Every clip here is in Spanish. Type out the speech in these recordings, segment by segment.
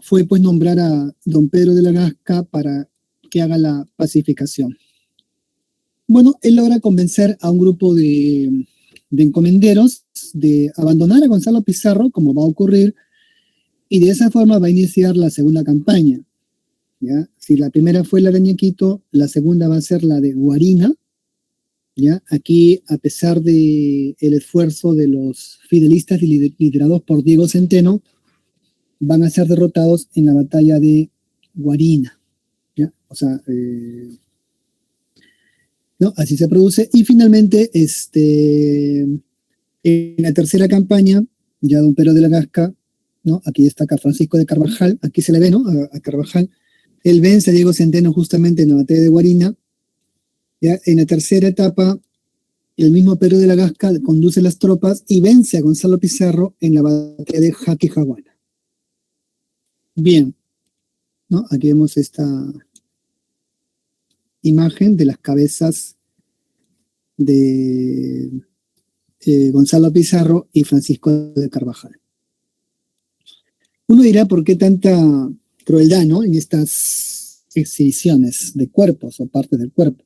fue pues nombrar a don Pedro de la Gasca para que haga la pacificación. Bueno, él logra convencer a un grupo de encomenderos de abandonar a Gonzalo Pizarro, como va a ocurrir, y de esa forma va a iniciar la segunda campaña. ¿Ya? Si la primera fue la de Ñequito, la segunda va a ser la de Guarina. ¿Ya? Aquí, a pesar del esfuerzo de los fidelistas liderados por Diego Centeno, van a ser derrotados en la batalla de Guarina. ¿Ya? O sea, ¿no? Así se produce. Y finalmente, en la tercera campaña, ya don Pedro de la Gasca, ¿no? Aquí destaca Francisco de Carvajal, aquí se le ve, ¿no? A Carvajal. Él vence a Diego Centeno justamente en la batalla de Guarina. ¿Ya? En la tercera etapa, el mismo Pedro de la Gasca conduce las tropas y vence a Gonzalo Pizarro en la batalla de Jaquijahuana. Bien, ¿no? Aquí vemos esta imagen de las cabezas de Gonzalo Pizarro y Francisco de Carvajal. Uno dirá por qué tanta crueldad, ¿no? En estas exhibiciones de cuerpos o partes del cuerpo.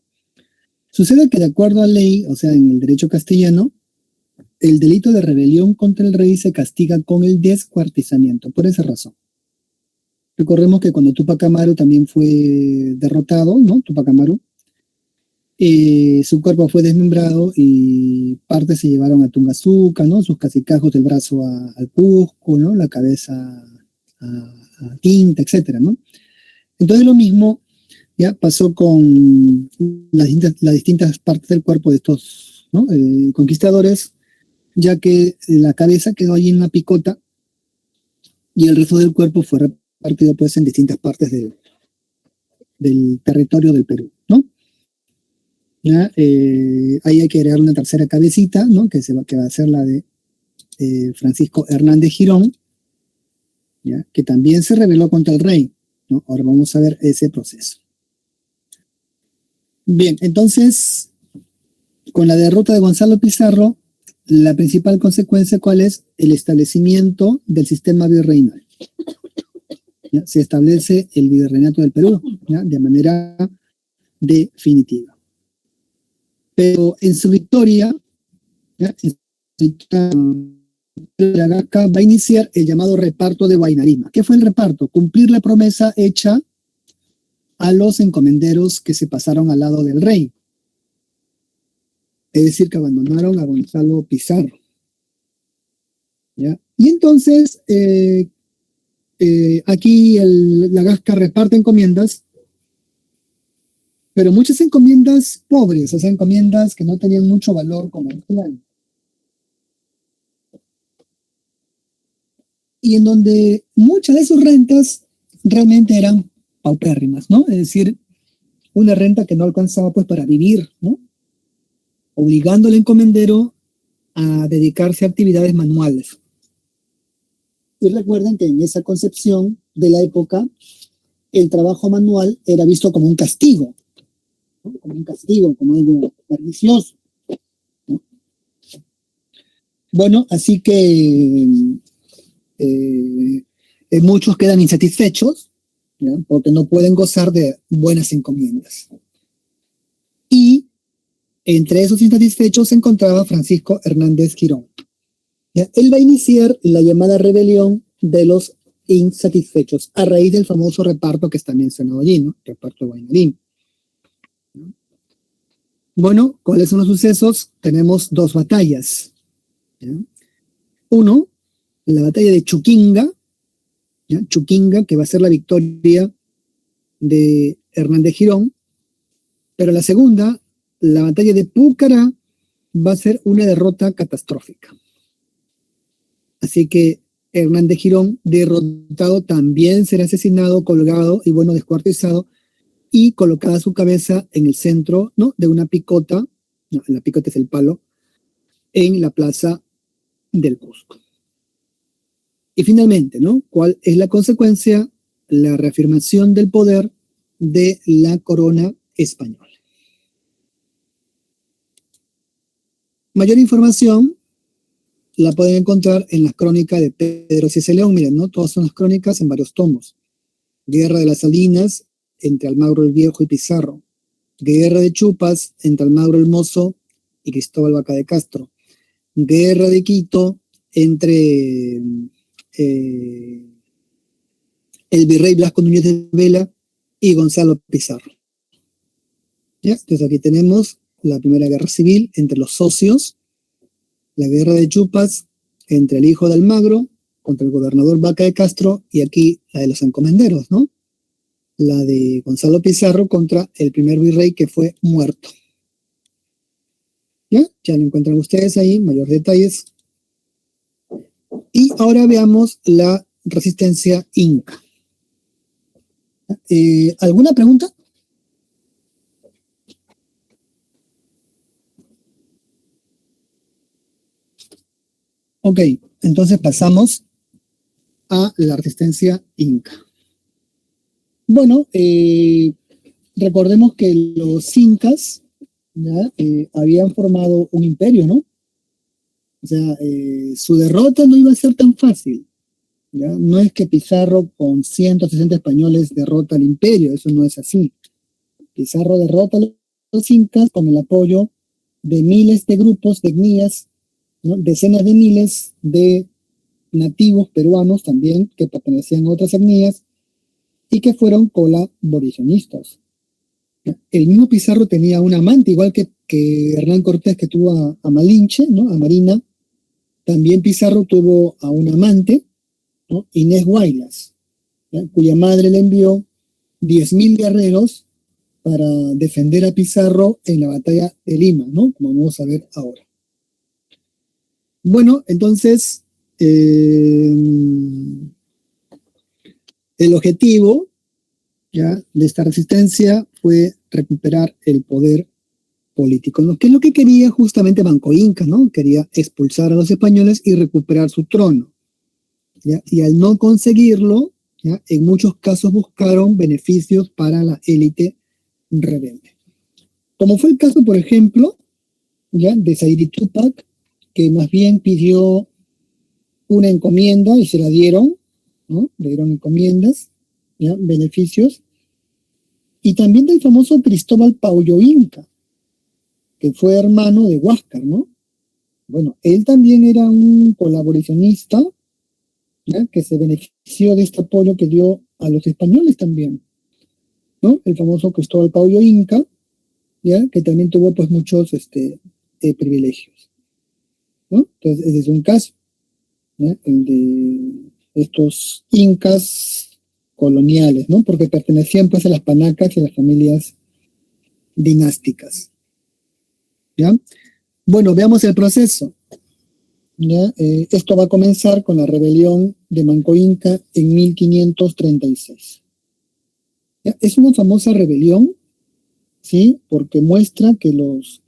Sucede que de acuerdo a ley, o sea, en el derecho castellano, el delito de rebelión contra el rey se castiga con el descuartizamiento, por esa razón. Recordemos que cuando Túpac Amaru también fue derrotado, ¿no? Túpac Amaru, su cuerpo fue desmembrado y partes se llevaron a Tungazuca, ¿no? Sus cacicajos del brazo al Cusco, ¿no? La cabeza a Tinta, etcétera, ¿no? Entonces lo mismo ya pasó con las distintas partes del cuerpo de estos, ¿no? Conquistadores, ya que la cabeza quedó allí en la picota y el resto del cuerpo fue repartido pues en distintas partes del territorio del Perú, ¿no? ¿Ya? Ahí hay que agregar una tercera cabecita, ¿no? Que va a ser la de Francisco Hernández Girón, ¿ya? Que también se rebeló contra el rey, ¿no? Ahora vamos a ver ese proceso. Bien, entonces, con la derrota de Gonzalo Pizarro, la principal consecuencia, ¿cuál es? El establecimiento del sistema virreinal. ¿Ya? Se establece el virreinato del Perú, ¿ya? De manera definitiva. Pero en su victoria, ¿ya? La Gasca va a iniciar el llamado reparto de Huaynarima. ¿Qué fue el reparto? Cumplir la promesa hecha a los encomenderos que se pasaron al lado del rey. Es decir, que abandonaron a Gonzalo Pizarro. ¿Ya? Y entonces, aquí la Gasca reparte encomiendas, pero muchas encomiendas pobres, o sea, encomiendas que no tenían mucho valor comercial. Y en donde muchas de sus rentas realmente eran paupérrimas, ¿no? Es decir, una renta que no alcanzaba pues para vivir, ¿no? Obligando al encomendero a dedicarse a actividades manuales. Y recuerden que en esa concepción de la época, el trabajo manual era visto como un castigo, ¿no? Como un castigo, como algo pernicioso, ¿no? Bueno, así que muchos quedan insatisfechos, ¿ya? Porque no pueden gozar de buenas encomiendas. Y entre esos insatisfechos se encontraba Francisco Hernández Girón. ¿Ya? Él va a iniciar la llamada rebelión de los insatisfechos a raíz del famoso reparto que está mencionado allí, ¿no? Reparto de Huaynarín. Bueno, ¿cuáles son los sucesos? Tenemos dos batallas, ¿ya? Uno, la batalla de Chuquinga, ¿ya? Chuquinga, que va a ser la victoria de Hernández Girón, pero la segunda, la batalla de Púcara, va a ser una derrota catastrófica. Así que Hernández Girón, derrotado, también será asesinado, colgado y, bueno, descuartizado y colocada su cabeza en el centro, ¿no? De una picota, no, la picota es el palo, en la plaza del Cusco. Y finalmente, ¿no? ¿Cuál es la consecuencia? La reafirmación del poder de la corona española. Mayor información la pueden encontrar en las crónicas de Pedro Ciese León. Miren, ¿no? Todas son las crónicas en varios tomos. Guerra de las Salinas, entre Almagro el Viejo y Pizarro. Guerra de Chupas, entre Almagro el Mozo y Cristóbal Vaca de Castro. Guerra de Quito, entre el virrey Blasco Núñez de Vela y Gonzalo Pizarro. ¿Ya? Entonces aquí tenemos la primera guerra civil entre los socios, la guerra de Chupas entre el hijo de Almagro contra el gobernador Vaca de Castro, y aquí la de los encomenderos, ¿no? La de Gonzalo Pizarro contra el primer virrey que fue muerto. ¿Ya? Ya lo encuentran ustedes ahí, mayores detalles. Y ahora veamos la resistencia inca. ¿Alguna pregunta? Ok, entonces pasamos a la resistencia inca. Bueno, recordemos que los incas ¿ya? Habían formado un imperio, ¿no? O sea, su derrota no iba a ser tan fácil. ¿Ya? No es que Pizarro con 160 españoles derrota al imperio, eso no es así. Pizarro derrota a los incas con el apoyo de miles de grupos, de etnias, ¿no? Decenas de miles de nativos peruanos también que pertenecían a otras etnias y que fueron colaboracionistas. El mismo Pizarro tenía un amante, igual que Hernán Cortés, que tuvo a Malinche, ¿no? A Marina. También Pizarro tuvo a un amante, ¿no? Inés Guaylas, ¿ya? Cuya madre le envió 10.000 guerreros para defender a Pizarro en la batalla de Lima, ¿no? Como vamos a ver ahora. Bueno, entonces, el objetivo ¿ya? De esta resistencia fue recuperar el poder político, ¿no? Que es lo que quería justamente Manco Inca, ¿no? Quería expulsar a los españoles y recuperar su trono, ¿ya? Y al no conseguirlo, ¿ya? En muchos casos buscaron beneficios para la élite rebelde. Como fue el caso, por ejemplo, ¿ya? De Saidi Tupac, que más bien pidió una encomienda y se la dieron, ¿no? Le dieron encomiendas, ¿ya? Beneficios. Y también del famoso Cristóbal Pauyo Inca, que fue hermano de Huáscar, ¿no? Bueno, él también era un colaboracionista, ¿ya? Que se benefició de este apoyo que dio a los españoles también, ¿no? El famoso Cristóbal Pauyo Inca, ¿ya? Que también tuvo pues muchos privilegios, ¿no? Entonces, ese es un caso, ¿ya? El de estos incas coloniales, ¿no? Porque pertenecían pues a las panacas y a las familias dinásticas, ¿ya? Bueno, veamos el proceso, ¿ya? Esto va a comenzar con la rebelión de Manco Inca en 1536. ¿Ya? Es una famosa rebelión, ¿sí? Porque muestra que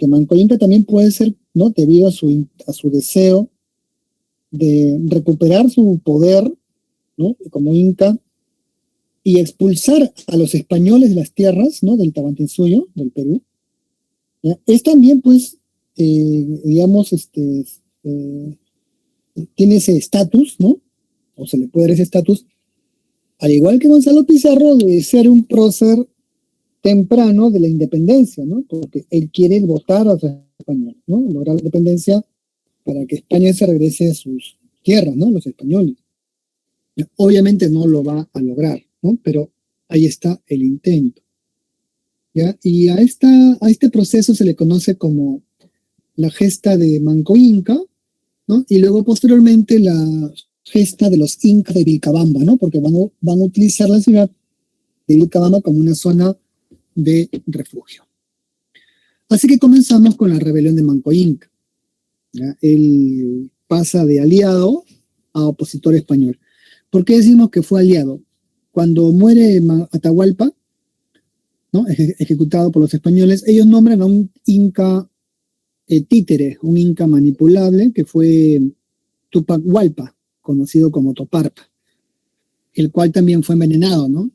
Manco Inca también puede ser, ¿no? Debido a su deseo de recuperar su poder, ¿no? Como Inca, y expulsar a los españoles de las tierras, ¿no? Del Tahuantinsuyo, del Perú, ¿ya? Es también, pues, digamos, tiene ese estatus, ¿no? O se le puede dar ese estatus, al igual que Gonzalo Pizarro, de ser un prócer temprano de la independencia, ¿no? Porque él quiere votar a los españoles, ¿no? Lograr la independencia para que España se regrese a sus tierras, ¿no? Los españoles. Obviamente no lo va a lograr, ¿no? Pero ahí está el intento, ¿ya? Y a este proceso se le conoce como la gesta de Manco Inca, ¿no? Y luego posteriormente la gesta de los incas de Vilcabamba, ¿no? Porque van a utilizar la ciudad de Vilcabamba como una zona de refugio. Así que comenzamos con la rebelión de Manco Inca, ¿ya? Él pasa de aliado a opositor español. ¿Por qué decimos que fue aliado? Cuando muere Atahualpa, ¿no? Ejecutado por los españoles, ellos nombran a un inca títere, un inca manipulable, que fue Tupac Hualpa, conocido como Toparpa, el cual también fue envenenado, ¿no?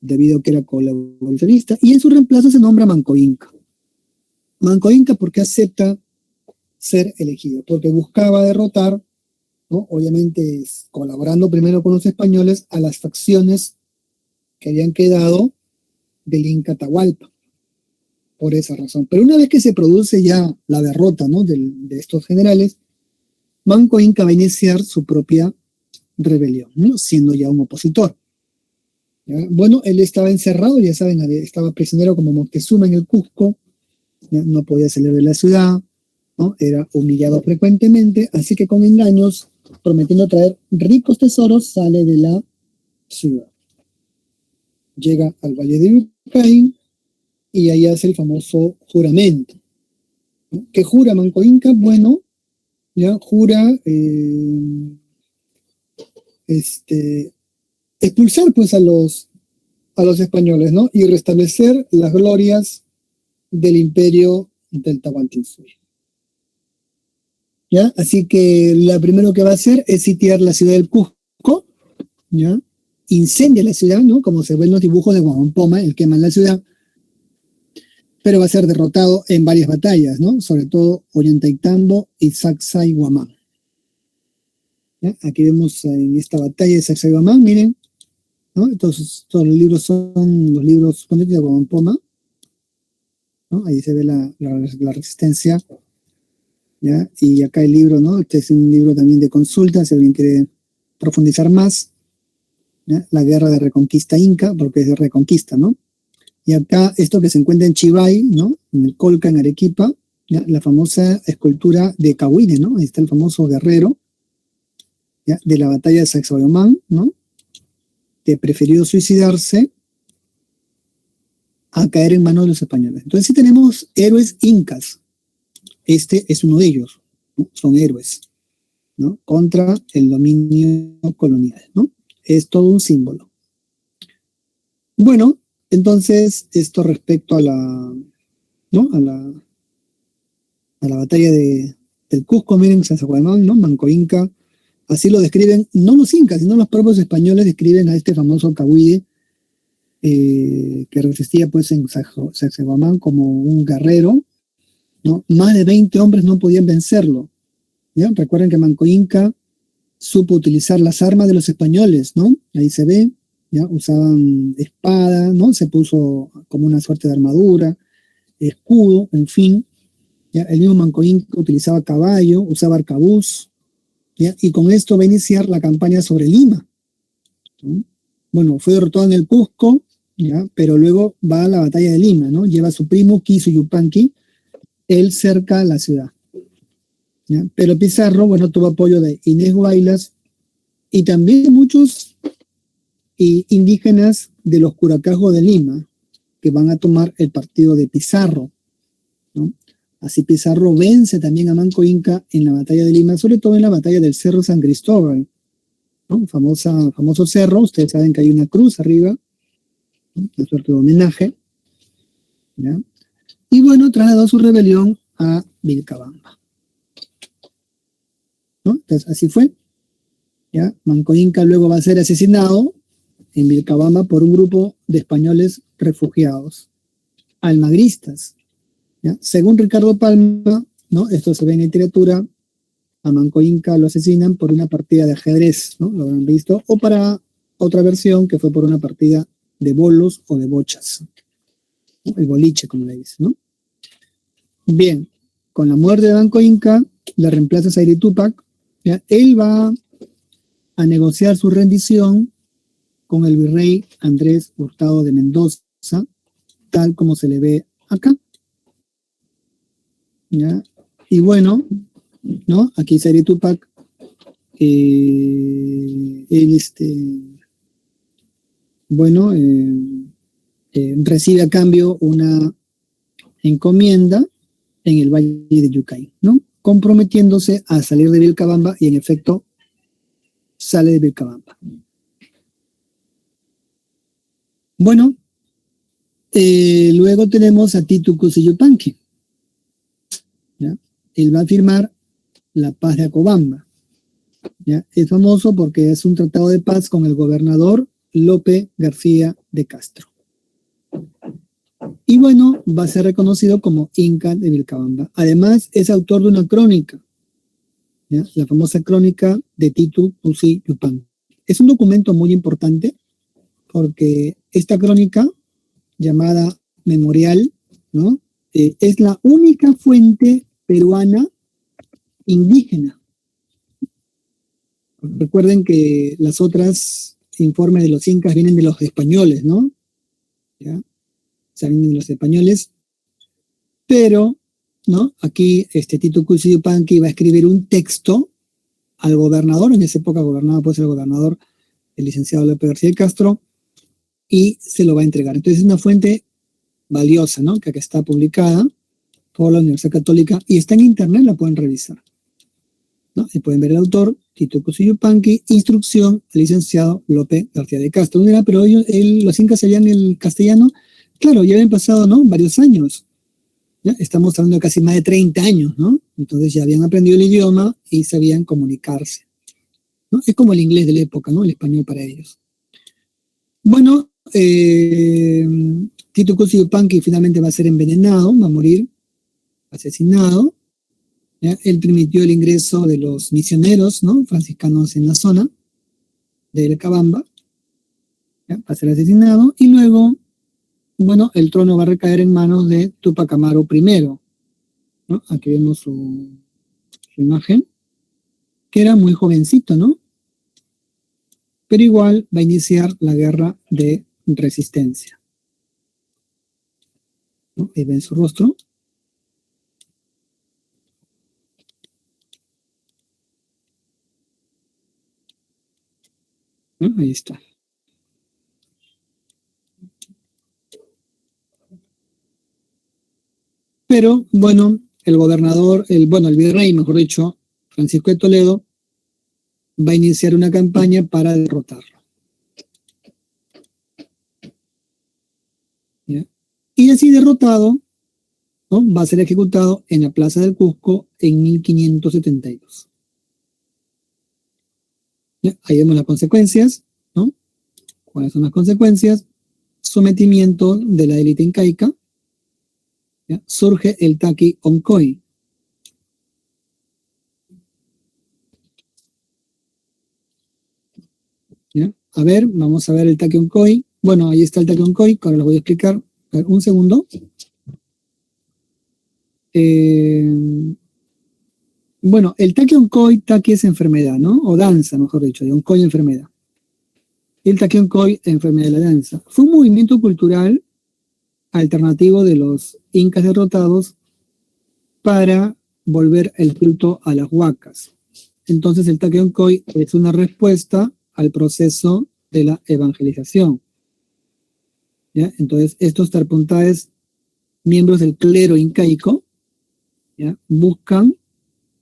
Debido a que era colaboracionista, y en su reemplazo se nombra Manco Inca. Manco Inca porque acepta ser elegido, porque buscaba derrotar ¿no? Obviamente colaborando primero con los españoles a las facciones que habían quedado del Inca Atahualpa, por esa razón. Pero una vez que se produce ya la derrota, ¿no?, de estos generales, Manco Inca va a iniciar su propia rebelión, ¿no?, siendo ya un opositor. ¿Ya? Bueno, él estaba encerrado, ya saben, estaba prisionero como Moctezuma en el Cusco, ¿ya? No podía salir de la ciudad, ¿no? Era humillado frecuentemente, así que con engaños, prometiendo traer ricos tesoros, sale de la ciudad. Llega al Valle de Ucay y ahí hace el famoso juramento, ¿no? ¿Qué jura Manco Inca? Bueno, ya jura expulsar pues a los españoles, ¿no? Y restablecer las glorias del imperio del Tahuantinsuyo. ¿Ya? Así que lo primero que va a hacer es sitiar la ciudad del Cusco, ¿ya? Incendia la ciudad, ¿no? Como se ven los dibujos de Guamampoma, él quema la ciudad, pero va a ser derrotado en varias batallas, ¿no? Sobre todo Ollantaytambo y Sacsayhuamán. ¿Ya? Aquí vemos en esta batalla de Sacsayhuamán, miren, ¿no? Entonces, todos los libros son los libros de Guamampoma, ¿no? Ahí se ve la resistencia, ¿ya? Y acá el libro, ¿no? Este es un libro también de consulta, si alguien quiere profundizar más, ¿ya? La guerra de reconquista inca, porque es de reconquista, ¿no? Y acá esto que se encuentra en Chivay, ¿no? En el Colca, en Arequipa, ¿ya? La famosa escultura de Cahuine, ¿no? Ahí está el famoso guerrero, ¿ya? De la batalla de Sacsayhuamán, ¿no? Que prefirió suicidarse a caer en manos de los españoles. Entonces sí tenemos héroes incas. Este es uno de ellos, ¿no? Son héroes, ¿no? Contra el dominio colonial, ¿no? Es todo un símbolo. Bueno, entonces esto respecto a ¿no? a la batalla del Cusco, miren, Sacsayhuamán, ¿no? Manco Inca, así lo describen, no los incas, sino los propios españoles describen a este famoso Cahuide, que resistía pues en Sacsayhuamán como un guerrero, ¿no? Más de 20 hombres no podían vencerlo, ¿ya? Recuerden que Manco Inca supo utilizar las armas de los españoles, ¿no? Ahí se ve, ¿ya? Usaban espada, ¿no? Se puso como una suerte de armadura, escudo, en fin, ¿ya? El mismo Manco Inca utilizaba caballo, usaba arcabuz, ¿ya? Y con esto va a iniciar la campaña sobre Lima, ¿no? Bueno, fue derrotado en el Cusco, ¿ya? Pero luego va a la batalla de Lima, ¿no? Lleva a su primo Quiso Yupanqui, él cerca la ciudad, ¿ya? Pero Pizarro, bueno, tuvo apoyo de Inés Guaylas y también muchos indígenas de los Curacajos de Lima, que van a tomar el partido de Pizarro, ¿no? Así Pizarro vence también a Manco Inca en la batalla de Lima, sobre todo en la batalla del Cerro San Cristóbal, ¿no? Famoso cerro, ustedes saben que hay una cruz arriba, ¿no? Una suerte de homenaje, ¿ya? Y bueno, trasladó su rebelión a Vilcabamba, ¿no? Entonces, así fue, ¿ya? Manco Inca luego va a ser asesinado en Vilcabamba por un grupo de españoles refugiados, almagristas, ¿ya? Según Ricardo Palma, ¿no? Esto se ve en literatura, a Manco Inca lo asesinan por una partida de ajedrez, ¿no? Lo habrán visto, o para otra versión que fue por una partida de bolos o de bochas, ¿no? El boliche, como le dicen, ¿no? Bien, con la muerte de Manco Inca, la reemplaza Zaire Túpac, ¿ya? Él va a negociar su rendición con el virrey Andrés Hurtado de Mendoza, tal como se le ve acá, ¿ya? Y bueno, ¿no? Aquí Zaire Túpac, él bueno, recibe a cambio una encomienda en el Valle de Yucay, ¿no? Comprometiéndose a salir de Vilcabamba y en efecto sale de Vilcabamba. Bueno, luego tenemos a Titu Cusi Yupanqui, ¿ya? Él va a firmar la paz de Acobamba, ¿ya? Es famoso porque es un tratado de paz con el gobernador Lope García de Castro. Y bueno, va a ser reconocido como Inca de Vilcabamba. Además, es autor de una crónica, ¿ya? La famosa crónica de Titu Cusi Yupanqui. Es un documento muy importante porque esta crónica, llamada Memorial, ¿no? Es la única fuente peruana indígena. Recuerden que las otras informes de los incas vienen de los españoles, ¿no? ¿Ya? O sea, vienen de los españoles, pero, ¿no? Aquí Titu Cusi Yupanqui va a escribir un texto al gobernador, en esa época gobernaba pues el gobernador, el licenciado López García de Castro, y se lo va a entregar. Entonces es una fuente valiosa, ¿no? Que acá está publicada por la Universidad Católica y está en internet, la pueden revisar, ¿no? Y pueden ver el autor, Titu Cusi Yupanqui, instrucción al licenciado López García de Castro. Pero los incas sabían el castellano, claro, ya habían pasado, ¿no? Varios años. ¿Ya? Estamos hablando de casi más de 30 años, ¿no? Entonces ya habían aprendido el idioma y sabían comunicarse, ¿no? Es como el inglés de la época, ¿no? El español para ellos. Bueno, Titu Cusi Yupanqui finalmente va a ser envenenado, va a morir asesinado. ¿Ya? Él permitió el ingreso de los misioneros, ¿no? Franciscanos en la zona de Cabamba, ¿ya? Va a ser asesinado y luego, bueno, el trono va a recaer en manos de Tupac Amaru I, ¿no? Aquí vemos su imagen, que era muy jovencito, ¿no? Pero igual va a iniciar la guerra de resistencia, ¿no? Ahí ven su rostro. ¿No? Ahí está. Pero, bueno, el gobernador, el virrey, mejor dicho, Francisco de Toledo, va a iniciar una campaña para derrotarlo. ¿Ya? Y así derrotado, ¿no? Va a ser ejecutado en la Plaza del Cusco en 1572. ¿Ya? Ahí vemos las consecuencias, ¿no? ¿Cuáles son las consecuencias? Sometimiento de la élite incaica. ¿Ya? Surge el Taqui Oncoy. ¿Ya? A ver, vamos a ver el Taqui Oncoy. Bueno, ahí está el Taqui Oncoy, ahora lo voy a explicar. A ver, un segundo. Bueno, el Taqui Oncoy, Taqui es enfermedad, ¿no? O danza, mejor dicho, de Oncoy enfermedad. El Taqui Oncoy, enfermedad de la danza. Fue un movimiento cultural alternativo de los incas derrotados para volver el culto a las huacas. Entonces el Taqui Oncoy es una respuesta al proceso de la evangelización. ¿Ya? Entonces estos tarpuntaes, miembros del clero incaico, ¿ya? Buscan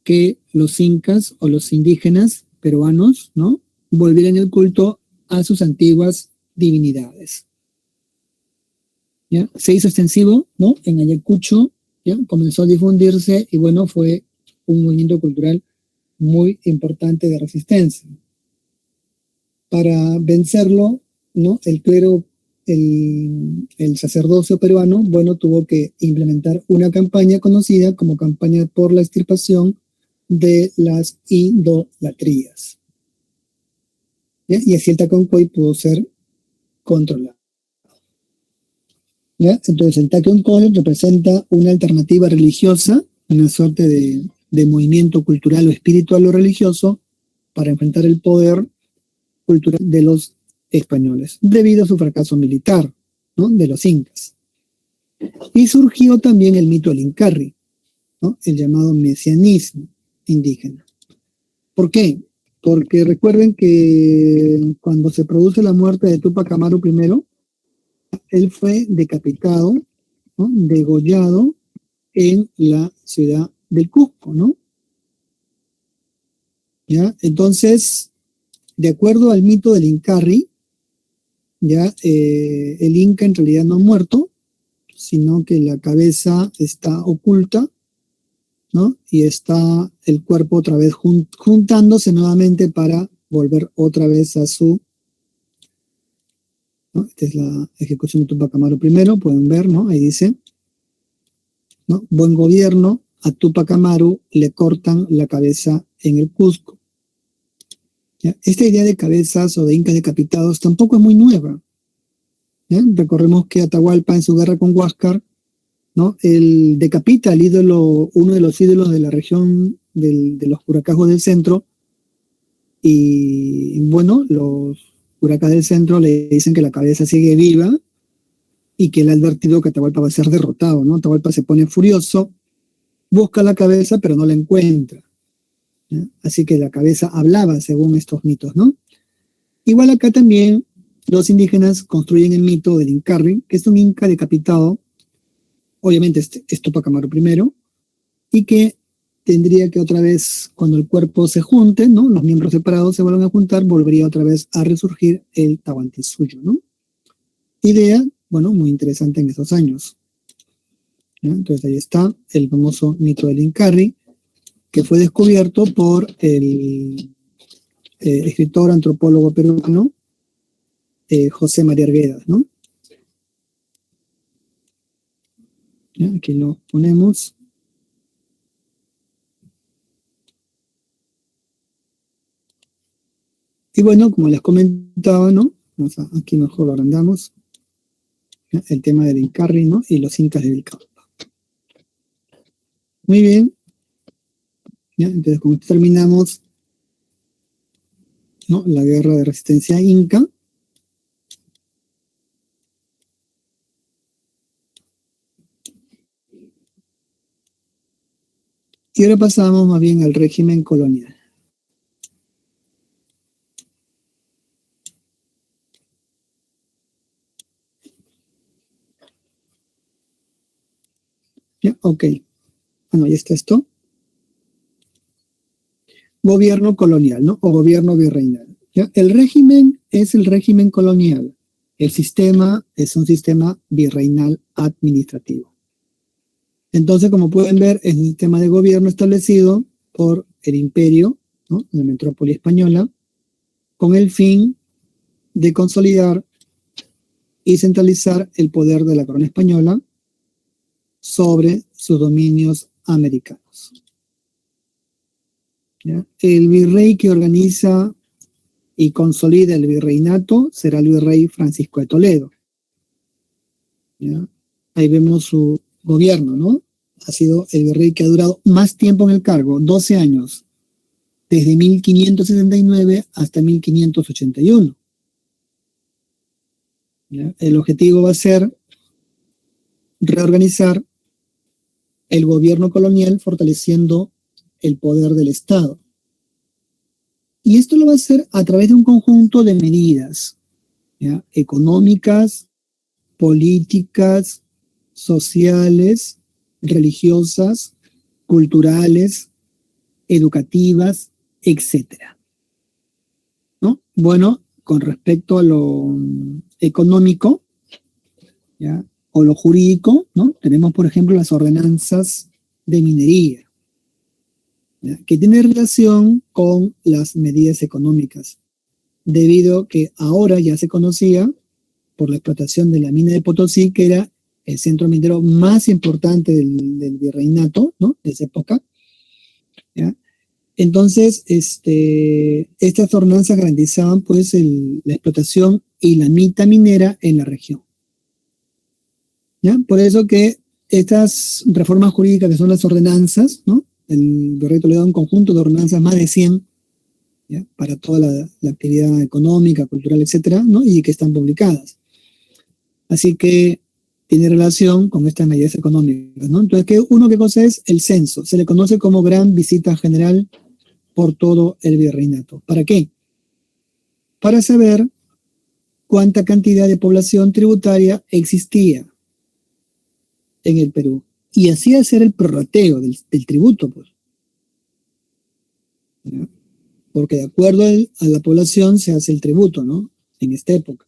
que los incas o los indígenas peruanos, ¿no? Volvieran el culto a sus antiguas divinidades. ¿Ya? Se hizo extensivo, ¿no? En Ayacucho, ¿ya? Comenzó a difundirse y bueno, fue un movimiento cultural muy importante de resistencia. Para vencerlo, ¿no? El clero, el sacerdocio peruano, bueno, tuvo que implementar una campaña conocida como campaña por la extirpación de las idolatrías. ¿Ya? Y así el Taqui Oncoy pudo ser controlado. ¿Ya? Entonces el Taqui Oncoy representa una alternativa religiosa, una suerte de movimiento cultural o espiritual o religioso para enfrentar el poder cultural de los españoles, debido a su fracaso militar, ¿no? De los incas. Y surgió también el mito del Incarri, ¿no? El llamado mesianismo indígena. ¿Por qué? Porque recuerden que cuando se produce la muerte de Tupac Amaru I, él fue decapitado, ¿no? Degollado en la ciudad del Cusco, ¿no? ¿Ya? Entonces, de acuerdo al mito del Incarri, ya el Inca en realidad no ha muerto, sino que la cabeza está oculta, ¿no? Y está el cuerpo otra vez juntándose nuevamente para volver otra vez a su, ¿no? Esta es la ejecución de Tupac Amaru I, pueden ver, ¿no? Ahí dice, ¿no? Buen gobierno, a Tupac Amaru le cortan la cabeza en el Cusco. ¿Ya? Esta idea de cabezas o de incas decapitados tampoco es muy nueva. ¿Ya? Recordemos que Atahualpa en su guerra con Huáscar, ¿no? Él decapita al ídolo, uno de los ídolos de la región de los Curacajos del centro, y bueno, los Curacas del centro le dicen que la cabeza sigue viva y que él ha advertido que Atahualpa va a ser derrotado, ¿no? Atahualpa se pone furioso, busca la cabeza pero no la encuentra, ¿ya? Así que la cabeza hablaba según estos mitos, ¿no? Igual acá también los indígenas construyen el mito del Incarri, que es un inca decapitado, obviamente es Tupac Amaru primero, y que tendría que otra vez, cuando el cuerpo se junte, ¿no? Los miembros separados se vuelven a juntar, volvería otra vez a resurgir el Tahuantinsuyo, ¿no? Idea, bueno, muy interesante en esos años, ¿no? Entonces ahí está el famoso mito del Incarri, que fue descubierto por el escritor, antropólogo peruano, José María Arguedas, ¿no? ¿Ya? Aquí lo ponemos. Y bueno, como les comentaba, ¿no? Aquí mejor lo agrandamos. ¿Ya? El tema del Incarri, ¿no? Y los incas de Vilcapampa. Muy bien. ¿Ya? Entonces, con esto terminamos, ¿no? La guerra de resistencia inca. Y ahora pasamos más bien al régimen colonial. ¿Ya? Ok. Bueno, ya está esto. Gobierno colonial, ¿no? O gobierno virreinal. ¿Ya? El régimen es el régimen colonial. El sistema es un sistema virreinal administrativo. Entonces, como pueden ver, es un sistema de gobierno establecido por el imperio, ¿no? La metrópoli española, con el fin de consolidar y centralizar el poder de la corona española sobre sus dominios americanos. ¿Ya? El virrey que organiza y consolida el virreinato será el virrey Francisco de Toledo. ¿Ya? Ahí vemos su gobierno, ¿no? Ha sido el virrey que ha durado más tiempo en el cargo, 12 años, desde 1569 hasta 1581. ¿Ya? El objetivo va a ser reorganizar el gobierno colonial fortaleciendo el poder del Estado. Y esto lo va a hacer a través de un conjunto de medidas, ¿ya? Económicas, políticas, sociales, religiosas, culturales, educativas, etcétera, ¿no? Bueno, con respecto a lo económico, ¿ya? O lo jurídico, ¿no? Tenemos, por ejemplo, las ordenanzas de minería, ¿ya? Que tiene relación con las medidas económicas, debido que ahora ya se conocía por la explotación de la mina de Potosí, que era el centro minero más importante del virreinato, ¿no? De esa época, ¿ya? Entonces, estas ordenanzas garantizaban pues la explotación y la mita minera en la región, ¿ya? Por eso que estas reformas jurídicas que son las ordenanzas, ¿no? El virreinato le da un conjunto de ordenanzas, más de 100, ¿ya? Para toda la actividad económica, cultural, etcétera, ¿no? Y que están publicadas. Así que tiene relación con estas medidas económicas, ¿no? Entonces, ¿qué cosa es el censo? Se le conoce como gran visita general por todo el virreinato. ¿Para qué? Para saber cuánta cantidad de población tributaria existía en el Perú. Y así hacer el prorrateo del tributo, pues, ¿ya? Porque de acuerdo a la población se hace el tributo, ¿no? En esta época.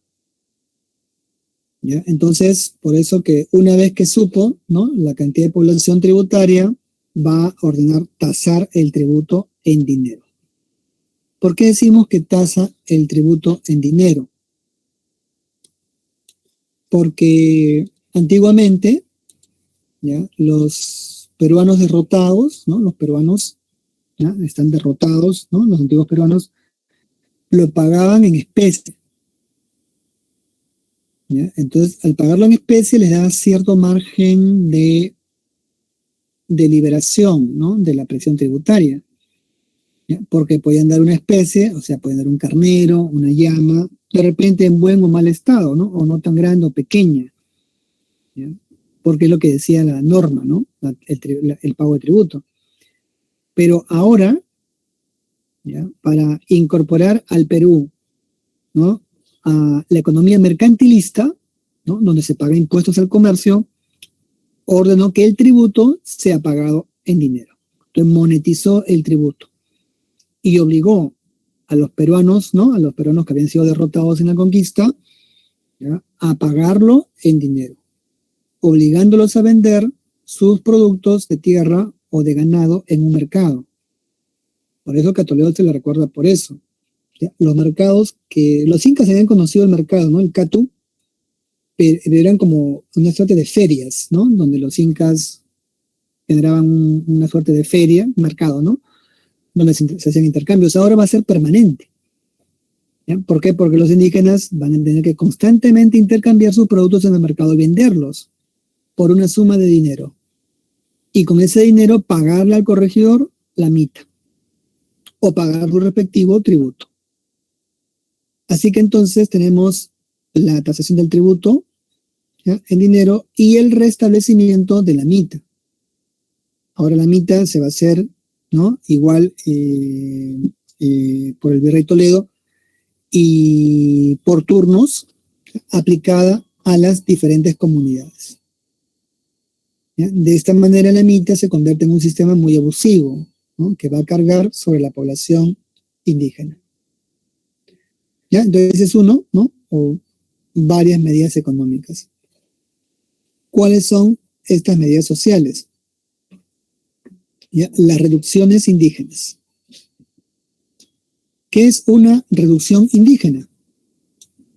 ¿Ya? Entonces, por eso que una vez que supo, ¿no? La cantidad de población tributaria, va a ordenar tasar el tributo en dinero. ¿Por qué decimos que tasa el tributo en dinero? Porque antiguamente, ¿ya? Los peruanos derrotados, ¿no? Los peruanos ¿ya? Están derrotados, ¿no? Los antiguos peruanos lo pagaban en especie, ¿ya? Entonces, al pagarlo en especie les da cierto margen de liberación, ¿no? De la presión tributaria, ¿ya? Porque podían dar una especie, o sea, pueden dar un carnero, una llama, de repente en buen o mal estado, ¿no? O no tan grande o pequeña, ¿ya? Porque es lo que decía la norma, ¿no? El pago de tributo. Pero ahora, ¿ya? Para incorporar al Perú, ¿no? A la economía mercantilista, ¿no? Donde se paga impuestos al comercio, ordenó que el tributo sea pagado en dinero. Entonces monetizó el tributo y obligó a los peruanos, ¿no? A los peruanos que habían sido derrotados en la conquista, ¿ya? A pagarlo en dinero, obligándolos a vender sus productos de tierra o de ganado en un mercado. Por eso que a Toledo se le recuerda por eso. ¿Ya? Los mercados que los incas habían conocido el mercado, ¿no? El Catu, pero eran como una suerte de ferias, ¿no? Donde los incas generaban una suerte de feria, un mercado, ¿no? Donde se hacían intercambios. Ahora va a ser permanente. ¿Ya? ¿Por qué? Porque los indígenas van a tener que constantemente intercambiar sus productos en el mercado y venderlos por una suma de dinero. Y con ese dinero pagarle al corregidor la mita o pagar su respectivo tributo. Así que entonces tenemos la tasación del tributo, ¿ya? En dinero y el restablecimiento de la mita. Ahora la mita se va a hacer, ¿no? Igual por el virrey Toledo y por turnos aplicada a las diferentes comunidades. ¿Ya? De esta manera la mita se convierte en un sistema muy abusivo, ¿no? Que va a cargar sobre la población indígena. ¿Ya? Entonces es uno, ¿no? O varias medidas económicas. ¿Cuáles son estas medidas sociales? ¿Ya? Las reducciones indígenas. ¿Qué es una reducción indígena?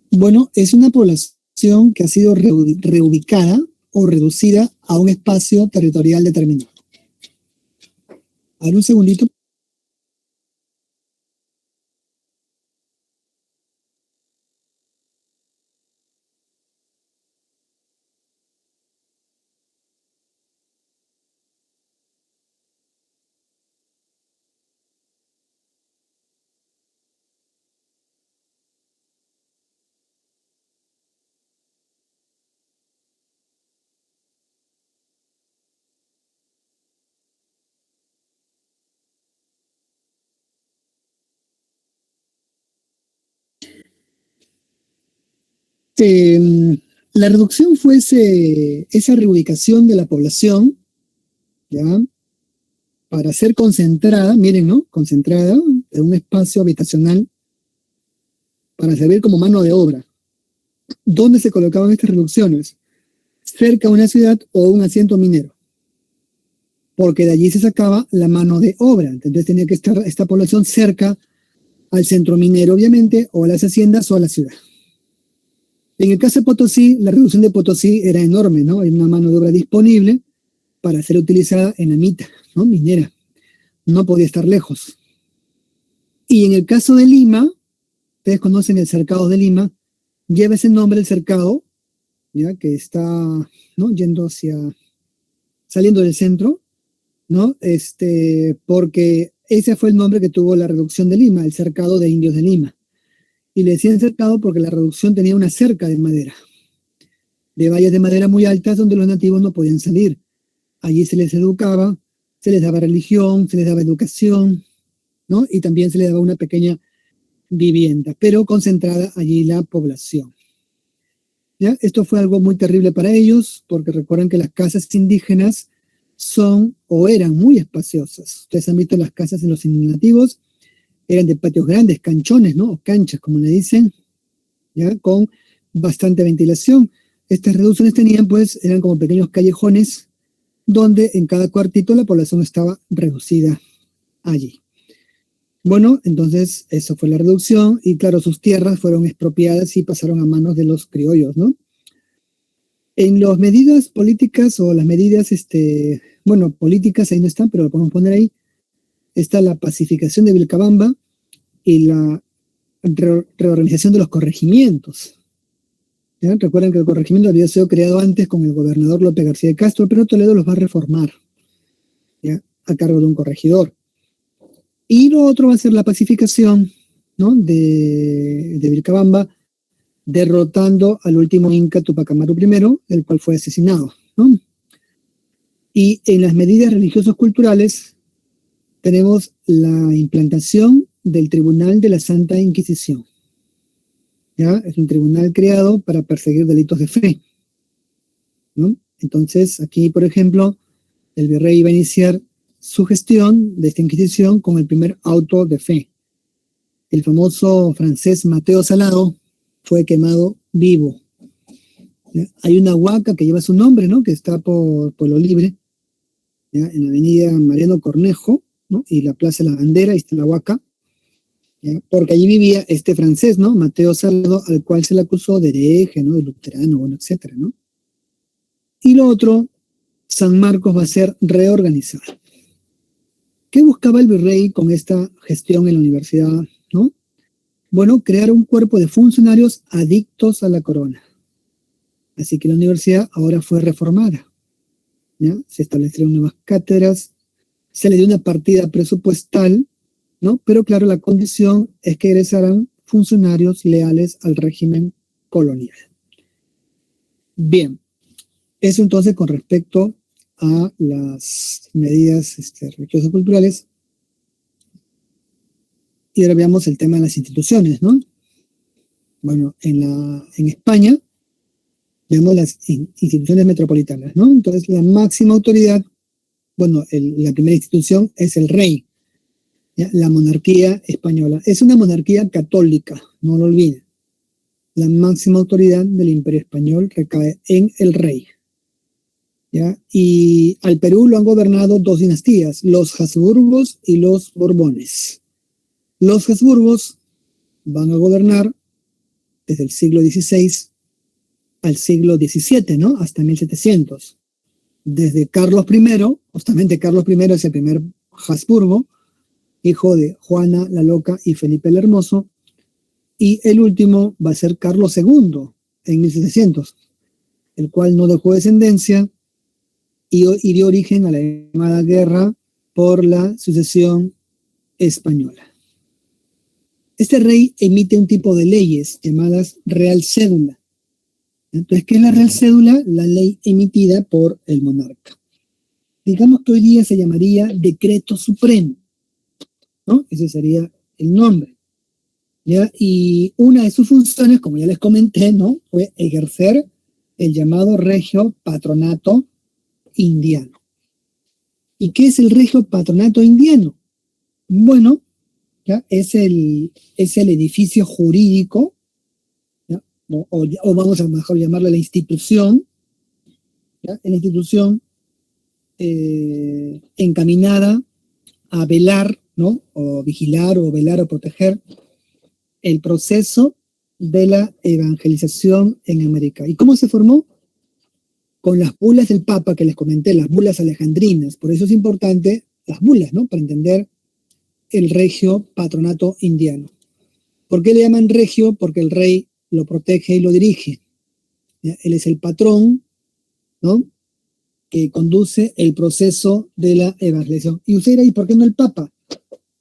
Bueno, es una población que ha sido reubicada o reducida a un espacio territorial determinado. A ver, un segundito. La reducción fue esa reubicación de la población, ¿ya? Para ser concentrada, miren, ¿no? Concentrada en un espacio habitacional para servir como mano de obra. ¿Dónde se colocaban estas reducciones? Cerca a una ciudad o un asiento minero, porque de allí se sacaba la mano de obra. Entonces tenía que estar esta población cerca al centro minero, obviamente, o a las haciendas o a la ciudad. En el caso de Potosí, la reducción de Potosí era enorme, ¿no? Hay una mano de obra disponible para ser utilizada en la mita, ¿no? Minera. No podía estar lejos. Y en el caso de Lima, ustedes conocen el cercado de Lima, lleva ese nombre el cercado, ¿ya? Que está, ¿no? Yendo saliendo del centro, ¿no? Porque ese fue el nombre que tuvo la reducción de Lima, el cercado de indios de Lima. Y le decían cercado porque la reducción tenía una cerca de madera, de vallas de madera muy altas donde los nativos no podían salir. Allí se les educaba, se les daba religión, se les daba educación, ¿no? Y también se les daba una pequeña vivienda, pero concentrada allí la población. ¿Ya? Esto fue algo muy terrible para ellos, porque recuerden que las casas indígenas son o eran muy espaciosas. Ustedes han visto las casas en los nativos, eran de patios grandes, canchones, ¿no? O canchas, como le dicen, ¿ya? Con bastante ventilación. Estas reducciones tenían, pues, eran como pequeños callejones donde en cada cuartito la población estaba reducida allí. Bueno, entonces eso fue la reducción y claro, sus tierras fueron expropiadas y pasaron a manos de los criollos, ¿no? En las medidas políticas o las medidas, bueno, políticas ahí no están, pero lo podemos poner ahí, está la pacificación de Vilcabamba y la reorganización de los corregimientos. ¿Ya? Recuerden que el corregimiento había sido creado antes con el gobernador Lope García de Castro, pero Toledo los va a reformar, ¿ya? A cargo de un corregidor. Y lo otro va a ser la pacificación, ¿no? de Vilcabamba, derrotando al último inca Tupac Amaru I, el cual fue asesinado, ¿no? Y en las medidas religiosas culturales tenemos la implantación del Tribunal de la Santa Inquisición. ¿Ya? Es un tribunal creado para perseguir delitos de fe, ¿no? Entonces, aquí, por ejemplo, el virrey iba a iniciar su gestión de esta Inquisición con el primer auto de fe. El famoso francés Mateo Salado fue quemado vivo. ¿Ya? Hay una huaca que lleva su nombre, ¿no? Que está por Pueblo Libre, ¿ya? En la avenida Mariano Cornejo, ¿no? Y la Plaza de la Bandera, ahí está la huaca. ¿Ya? Porque allí vivía este francés, ¿no? Mateo Salado, al cual se le acusó de hereje, ¿no? De luterano, bueno, etcétera, ¿no? Y lo otro, San Marcos va a ser reorganizado. ¿Qué buscaba el virrey con esta gestión en la universidad, ¿no? Bueno, crear un cuerpo de funcionarios adictos a la corona. Así que la universidad ahora fue reformada, ¿ya? Se establecieron nuevas cátedras, se le dio una partida presupuestal, ¿no? Pero claro, la condición es que egresaran funcionarios leales al régimen colonial. Bien, eso entonces con respecto a las medidas religiosas culturales. Y ahora veamos el tema de las instituciones, ¿no? Bueno, en España vemos las instituciones metropolitanas, ¿no? Entonces, la máxima autoridad, bueno, la primera institución es el rey, ¿ya? La monarquía española. Es una monarquía católica, no lo olviden. La máxima autoridad del Imperio Español recae en el rey, ¿ya? Y al Perú lo han gobernado dos dinastías, los Habsburgos y los Borbones. Los Habsburgos van a gobernar desde el siglo XVI al siglo XVII, ¿no? Hasta 1700. Desde Carlos I, justamente Carlos I es el primer Habsburgo, hijo de Juana la Loca y Felipe el Hermoso, y el último va a ser Carlos II en 1700, el cual no dejó descendencia y dio origen a la llamada guerra por la sucesión española. Este rey emite un tipo de leyes llamadas Real Cédula. Entonces, ¿qué es la Real Cédula? La ley emitida por el monarca. Digamos que hoy día se llamaría Decreto Supremo, ¿no? Ese sería el nombre, ¿ya? Y una de sus funciones, como ya les comenté, ¿no? Fue ejercer el llamado Regio Patronato Indiano. ¿Y qué es el Regio Patronato Indiano? Bueno, ¿ya? Es el edificio jurídico, ¿ya? O vamos a mejor llamarlo la institución, ¿ya? La institución encaminada a velar, ¿no? O vigilar o velar o proteger el proceso de la evangelización en América. ¿Y cómo se formó? Con las bulas del Papa que les comenté, las bulas alejandrinas. Por eso es importante las bulas, ¿no? Para entender el Regio Patronato Indiano. ¿Por qué le llaman regio? Porque el rey lo protege y lo dirige, ¿ya? Él es el patrón, ¿no? Que conduce el proceso de la evangelización. Y usted dirá, ¿y por qué no el Papa?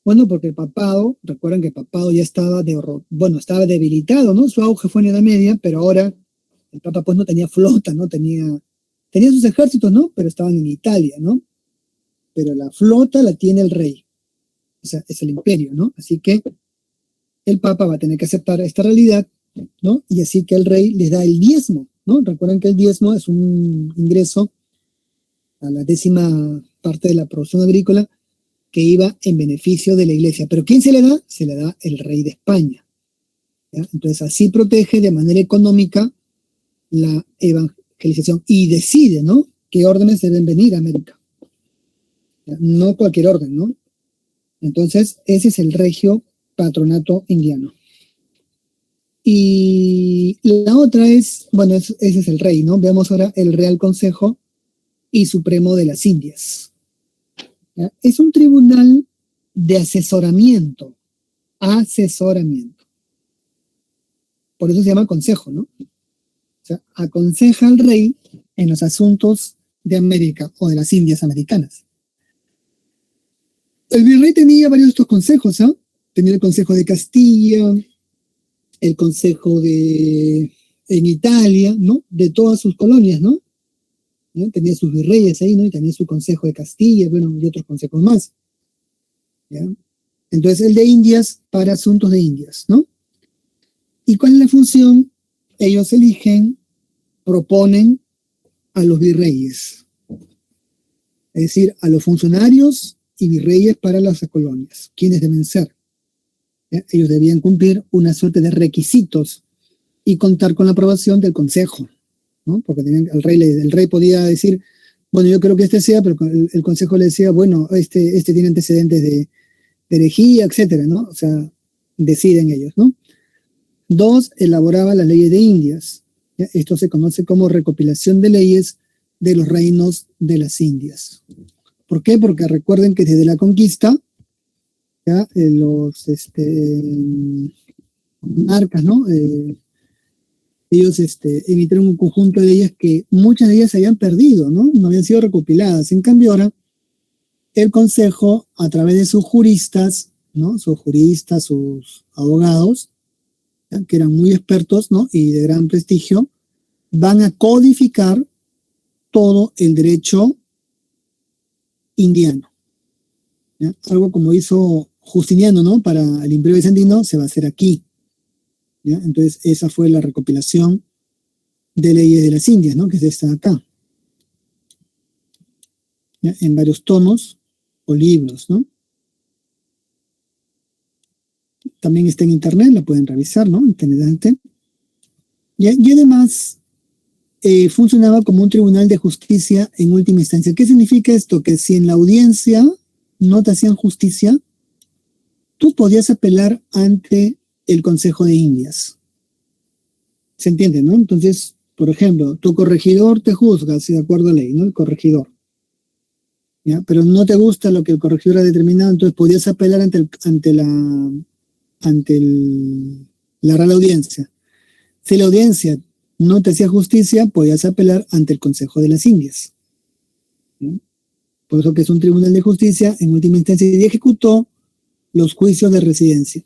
Bueno, porque el papado, recuerden que el papado ya estaba estaba debilitado, ¿no? Su auge fue en la Edad Media, pero ahora el Papa pues no tenía flota, ¿no? Tenía sus ejércitos, ¿no? Pero estaban en Italia, ¿no? Pero la flota la tiene el rey. O sea, es el imperio, ¿no? Así que el Papa va a tener que aceptar esta realidad, ¿no? Y así que el rey les da el diezmo, ¿no? Recuerden que el diezmo es un ingreso a la 10ª parte de la producción agrícola que iba en beneficio de la iglesia. ¿Pero quién se le da? Se le da el rey de España, ¿ya? Entonces así protege de manera económica la evangelización y decide, ¿no? ¿Qué órdenes deben venir a América? ¿Ya? No cualquier orden, ¿no? Entonces ese es el Regio Patronato Indiano. Y la otra es, bueno, ese es el rey, ¿no? Veamos ahora el Real Consejo y Supremo de las Indias, ¿ya? Es un tribunal de asesoramiento. Asesoramiento. Por eso se llama consejo, ¿no? O sea, aconseja al rey en los asuntos de América o de las Indias americanas. El virrey tenía varios de estos consejos, ¿ah? Tenía el consejo de Castilla, el consejo en Italia, ¿no? De todas sus colonias, ¿no? Tenía sus virreyes ahí, ¿no? Y también su consejo de Castilla, bueno, y otros consejos más. ¿Ya? Entonces, el de Indias para asuntos de Indias, ¿no? ¿Y cuál es la función? Ellos eligen, proponen a los virreyes. Es decir, a los funcionarios y virreyes para las colonias. ¿Quiénes deben ser? ¿Ya? Ellos debían cumplir una suerte de requisitos y contar con la aprobación del consejo, ¿no? Porque el rey podía decir, bueno, yo creo que este sea, pero el consejo le decía, bueno, este tiene antecedentes de herejía, etcétera, ¿no? O sea, deciden ellos, ¿no? 2, elaboraba las leyes de Indias. ¿Ya? Esto se conoce como recopilación de leyes de los reinos de las Indias. ¿Por qué? Porque recuerden que desde la conquista, ¿ya? Los monarcas, ¿no? Ellos emitieron un conjunto de leyes que muchas de ellas se habían perdido, ¿no? No habían sido recopiladas. En cambio, ahora el Consejo, a través de sus juristas, ¿no? Sus juristas, sus abogados, ¿ya? Que eran muy expertos, ¿no? Y de gran prestigio, van a codificar todo el derecho indiano. ¿Ya? Algo como hizo Justiniano, ¿no? Para el Imperio Bizantino se va a hacer aquí. ¿Ya? Entonces, esa fue la recopilación de leyes de las Indias, ¿no? Que es esta de acá. ¿Ya? En varios tomos o libros, ¿no? También está en internet, la pueden revisar, ¿no? Interesante. Y además, funcionaba como un tribunal de justicia en última instancia. ¿Qué significa esto? Que si en la audiencia no te hacían justicia, tú podías apelar ante el Consejo de Indias. ¿Se entiende, no? Entonces, por ejemplo, tu corregidor te juzga, si de acuerdo a ley, ¿no? El corregidor. ¿Ya? Pero no te gusta lo que el corregidor ha determinado, entonces podías apelar ante la Real Audiencia. Si la audiencia no te hacía justicia, podías apelar ante el Consejo de las Indias. ¿Sí? Por eso que es un tribunal de justicia, en última instancia, y ejecutó los juicios de residencia.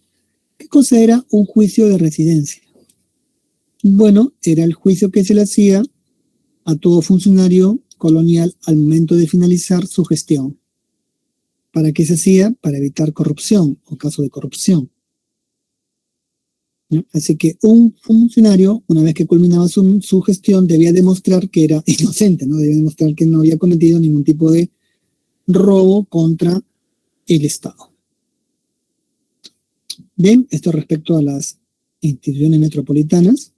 ¿Qué cosa era un juicio de residencia? Bueno, era el juicio que se le hacía a todo funcionario colonial al momento de finalizar su gestión. ¿Para qué se hacía? Para evitar corrupción o caso de corrupción. ¿No? Así que un funcionario, una vez que culminaba su gestión, debía demostrar que era inocente, ¿no? Debía demostrar que no había cometido ningún tipo de robo contra el Estado. Bien, esto respecto a las instituciones metropolitanas.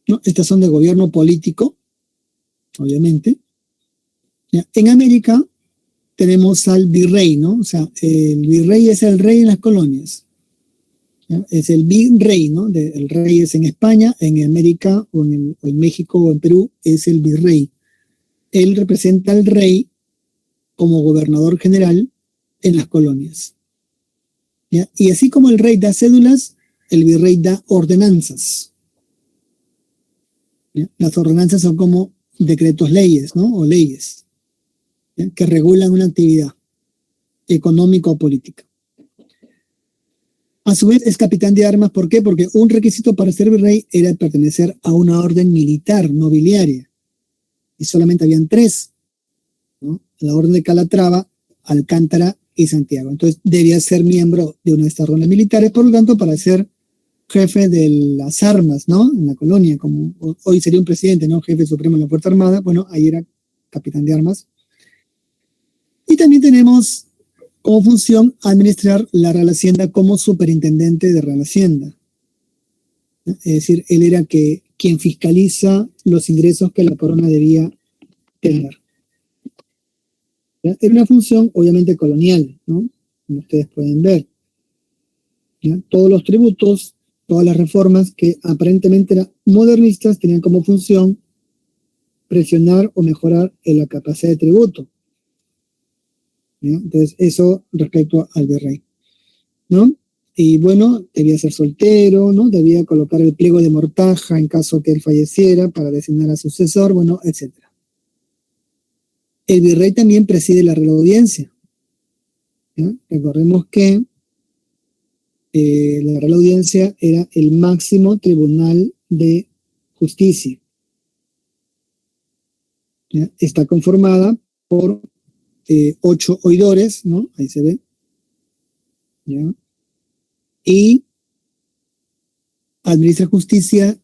¿No? Estas son de gobierno político, obviamente. ¿Ya? En América tenemos al virrey, ¿no? O sea, el virrey es el rey en las colonias. ¿Ya? Es el virrey, ¿no? El rey es en España, en América, o en México o en Perú, es el virrey. Él representa al rey como gobernador general en las colonias. ¿Ya? Y así como el rey da cédulas, el virrey da ordenanzas. ¿Ya? Las ordenanzas son como decretos leyes, ¿no? O leyes, ¿ya? Que regulan una actividad económica o política. A su vez es capitán de armas, ¿por qué? Porque un requisito para ser virrey era pertenecer a una orden militar, nobiliaria. Y solamente habían 3, ¿no? La orden de Calatrava, Alcántara y Santiago. Entonces debía ser miembro de una de estas órdenes militares, por lo tanto, para ser jefe de las armas, ¿no? En la colonia, como hoy sería un presidente, ¿no? Jefe supremo de la Fuerza Armada, bueno, ahí era capitán de armas. Y también tenemos como función administrar la Real Hacienda como superintendente de Real Hacienda. ¿No? Es decir, él era quien fiscaliza los ingresos que la corona debía tener. ¿Ya? Era una función obviamente colonial, ¿no? Como ustedes pueden ver. ¿Ya? Todos los tributos, todas las reformas que aparentemente eran modernistas tenían como función presionar o mejorar la capacidad de tributo. ¿ya? Entonces, eso respecto al virrey, ¿no? Y bueno, debía ser soltero, ¿no? Debía colocar el pliego de mortaja en caso que él falleciera para designar a sucesor, bueno, etcétera. El virrey también preside la Real Audiencia, ¿ya? Recordemos que la Real Audiencia era el máximo tribunal de justicia, ¿ya? Está conformada por 8 oidores, ¿no? Ahí se ve, ¿ya? Y administra justicia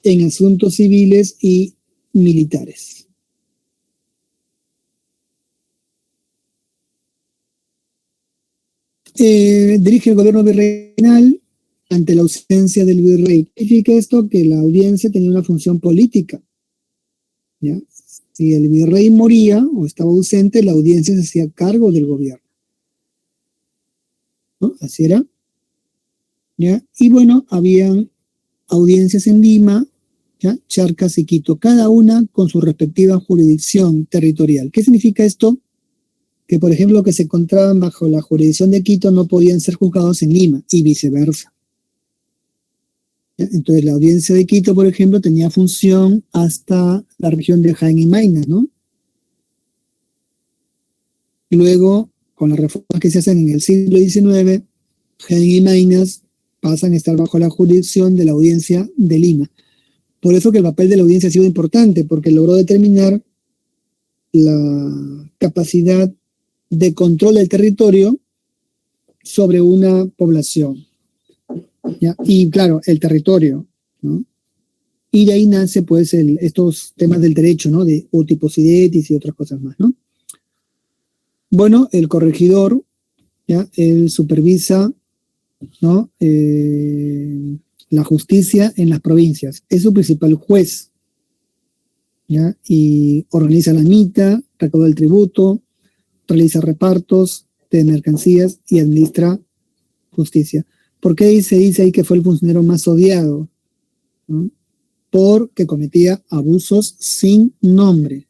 en asuntos civiles y militares. Dirige el gobierno virreinal ante la ausencia del virrey. ¿Qué significa esto? Que la audiencia tenía una función política, ¿ya? Si el virrey moría o estaba ausente, la audiencia se hacía cargo del gobierno, ¿no? Así era, ¿ya? Y bueno, habían audiencias en Lima, ¿ya? Charcas y Quito, cada una con su respectiva jurisdicción territorial. ¿Qué significa esto? Que, por ejemplo, que se encontraban bajo la jurisdicción de Quito no podían ser juzgados en Lima y viceversa, ¿ya? Entonces, la audiencia de Quito, por ejemplo, tenía función hasta la región de Jaén y Maynas, ¿no? Luego, con las reformas que se hacen en el siglo XIX, Jaén y Maynas pasan a estar bajo la jurisdicción de la audiencia de Lima. Por eso que el papel de la audiencia ha sido importante, porque logró determinar la capacidad de control del territorio sobre una población, ¿ya? Y claro, el territorio, ¿no? Y de ahí nace pues estos temas del derecho, ¿no? De uti possidetis y otras cosas más, ¿no? Bueno, el corregidor, ¿ya? Él supervisa, ¿no? La justicia en las provincias. Es su principal juez, ¿ya? Y organiza la mitad, recauda el tributo, realiza repartos de mercancías y administra justicia. ¿Por qué se dice ahí que fue el funcionario más odiado? ¿No? Porque cometía abusos sin nombre.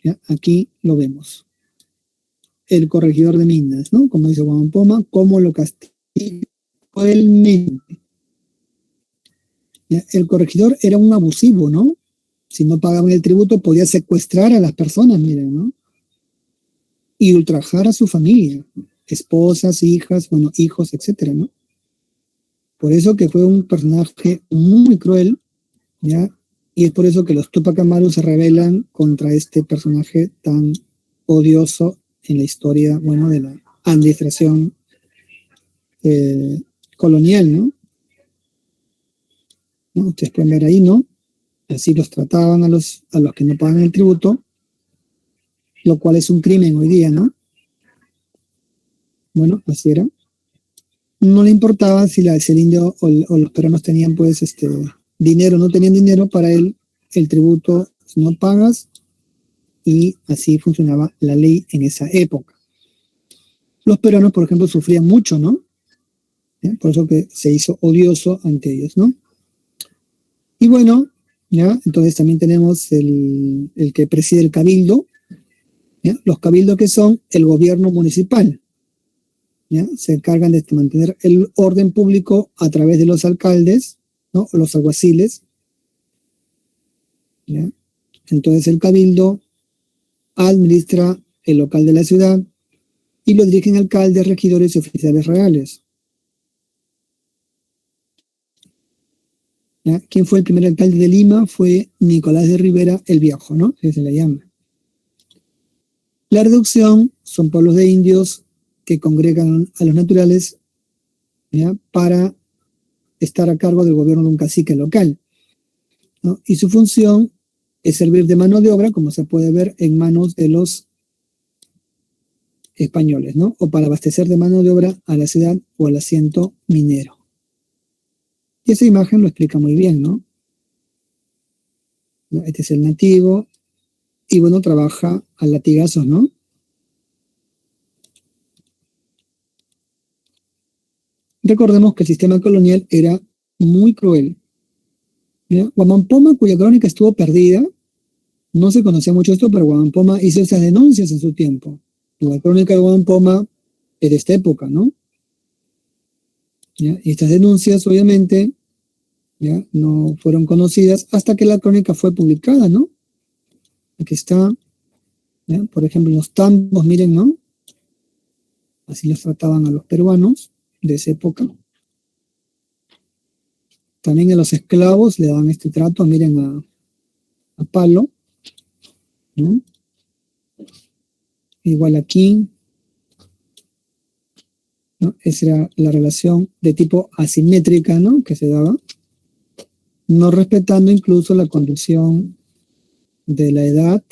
¿Ya? Aquí lo vemos. El corregidor de Minas, ¿no? Como dice Juan Poma, cómo lo castiga cruelmente. ¿Ya? El corregidor era un abusivo, ¿no? Si no pagaban el tributo, podía secuestrar a las personas, miren, ¿no? Y ultrajar a su familia, esposas, hijas, bueno, hijos, etcétera, ¿no? Por eso que fue un personaje muy cruel, ¿ya? Y es por eso que los Tupac Amaru se rebelan contra este personaje tan odioso en la historia, bueno, de la administración colonial, ¿no? ¿No? Ustedes pueden ver ahí, ¿no? Así los trataban a los que no pagan el tributo, lo cual es un crimen hoy día, ¿no? Bueno, así era. No le importaba si el indio o los peruanos tenían, pues, dinero, no tenían dinero, para él el tributo no pagas, y así funcionaba la ley en esa época. Los peruanos, por ejemplo, sufrían mucho, ¿no? ¿Ya? Por eso que se hizo odioso ante ellos, ¿no? Y bueno, ¿ya? Entonces también tenemos el que preside el cabildo, ¿ya? Los cabildos, que son el gobierno municipal, ¿ya? Se encargan de mantener el orden público a través de los alcaldes, ¿no? O los alguaciles, ¿ya? Entonces el cabildo administra el local de la ciudad y lo dirigen alcaldes, regidores y oficiales reales. ¿Ya? ¿Quién fue el primer alcalde de Lima? Fue Nicolás de Rivera el Viejo, ¿no? Que se le llama. La reducción son pueblos de indios que congregan a los naturales, ¿ya? Para estar a cargo del gobierno de un cacique local, ¿no? Y su función es servir de mano de obra, como se puede ver, en manos de los españoles, ¿no? O para abastecer de mano de obra a la ciudad o al asiento minero. Y esa imagen lo explica muy bien, ¿no? Este es el nativo, y bueno, trabaja a latigazos, ¿no? Recordemos que el sistema colonial era muy cruel, ¿ya? Guamampoma, cuya crónica estuvo perdida, no se conocía mucho esto, pero Guamampoma hizo esas denuncias en su tiempo, La crónica de Wampoma es de esta época, ¿no? ¿Ya? Y estas denuncias, obviamente, ¿ya? No fueron conocidas hasta que la crónica fue publicada, ¿no? Aquí está, ¿ya? Por ejemplo, los tambos, miren, ¿no? Así los trataban a los peruanos de esa época. También a los esclavos le daban este trato, miren, a Palo, ¿no? Igual aquí, ¿no? Esa era la relación de tipo asimétrica, ¿no? Que se daba, no respetando incluso la condición de la edad,